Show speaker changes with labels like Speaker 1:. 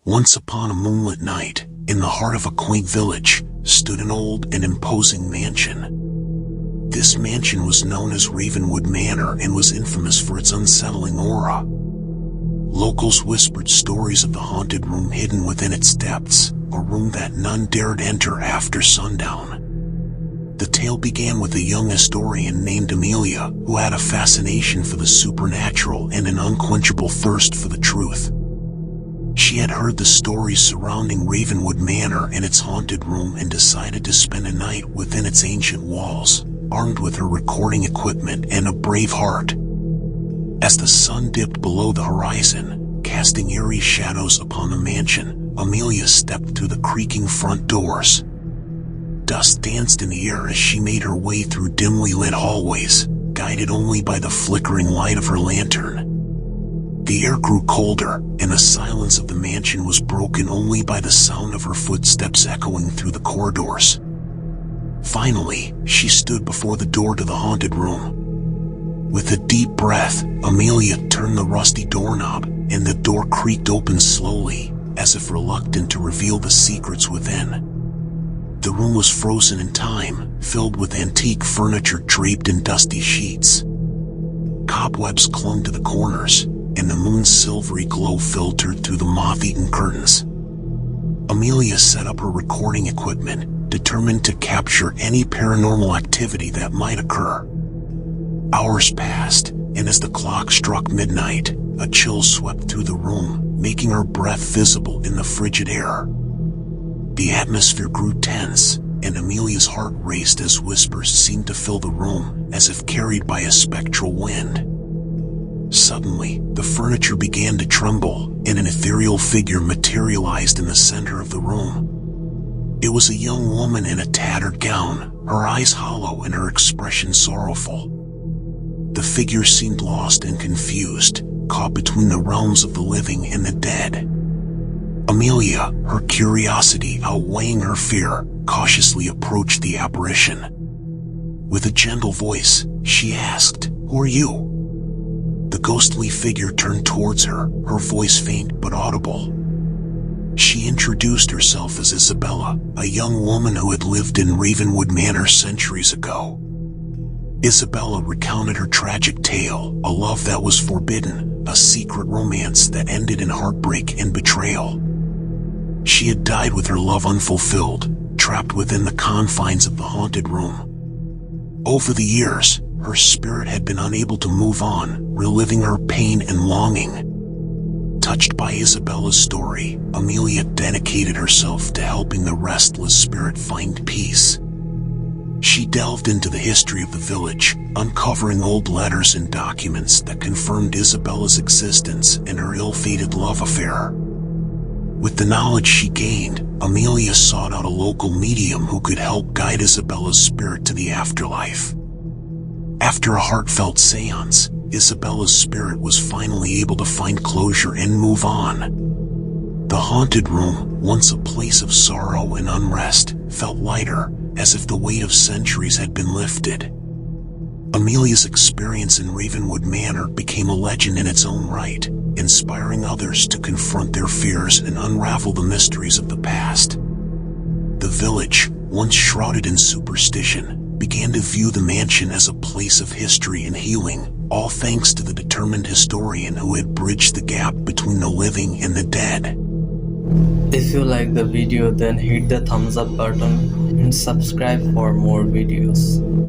Speaker 1: Once upon a moonlit night, in the heart of a quaint village, stood an old and imposing mansion. This mansion was known as Ravenwood Manor and was infamous for its unsettling aura. Locals whispered stories of the haunted room hidden within its depths, a room that none dared enter after sundown. The tale began with a young historian named Amelia, who had a fascination for the supernatural and an unquenchable thirst for the truth. She had heard the stories surrounding Ravenwood Manor and its haunted room and decided to spend a night within its ancient walls, armed with her recording equipment and a brave heart. As the sun dipped below the horizon, casting eerie shadows upon the mansion, Amelia stepped through the creaking front doors. Dust danced in the air as she made her way through dimly lit hallways, guided only by the flickering light of her lantern. The air grew colder, and the silence of the mansion was broken only by the sound of her footsteps echoing through the corridors. Finally, she stood before the door to the haunted room. With a deep breath, Amelia turned the rusty doorknob, and the door creaked open slowly, as if reluctant to reveal the secrets within. The room was frozen in time, filled with antique furniture draped in dusty sheets. Cobwebs clung to the corners, and the moon's silvery glow filtered through the moth-eaten curtains. Amelia set up her recording equipment, determined to capture any paranormal activity that might occur. Hours passed, and as the clock struck midnight, a chill swept through the room, making her breath visible in the frigid air. The atmosphere grew tense, and Amelia's heart raced as whispers seemed to fill the room, as if carried by a spectral wind. Suddenly, the furniture began to tremble, and an ethereal figure materialized in the center of the room. It was a young woman in a tattered gown, her eyes hollow and her expression sorrowful. The figure seemed lost and confused, caught between the realms of the living and the dead. Amelia, her curiosity outweighing her fear, cautiously approached the apparition. With a gentle voice, she asked, "Who are you?" The ghostly figure turned towards her, her voice faint but audible. She introduced herself as Isabella, a young woman who had lived in Ravenwood Manor centuries ago. Isabella recounted her tragic tale, a love that was forbidden, a secret romance that ended in heartbreak and betrayal. She had died with her love unfulfilled, trapped within the confines of the haunted room. Over the years, her spirit had been unable to move on, reliving her pain and longing. Touched by Isabella's story, Amelia dedicated herself to helping the restless spirit find peace. She delved into the history of the village, uncovering old letters and documents that confirmed Isabella's existence and her ill-fated love affair. With the knowledge she gained, Amelia sought out a local medium who could help guide Isabella's spirit to the afterlife. After a heartfelt seance, Isabella's spirit was finally able to find closure and move on. The haunted room, once a place of sorrow and unrest, felt lighter, as if the weight of centuries had been lifted. Amelia's experience in Ravenwood Manor became a legend in its own right, inspiring others to confront their fears and unravel the mysteries of the past. The village, once shrouded in superstition, began to view the mansion as a place of history and healing, all thanks to the determined historian who had bridged the gap between the living and the dead.
Speaker 2: If you like the video, then hit the thumbs up button and subscribe for more videos.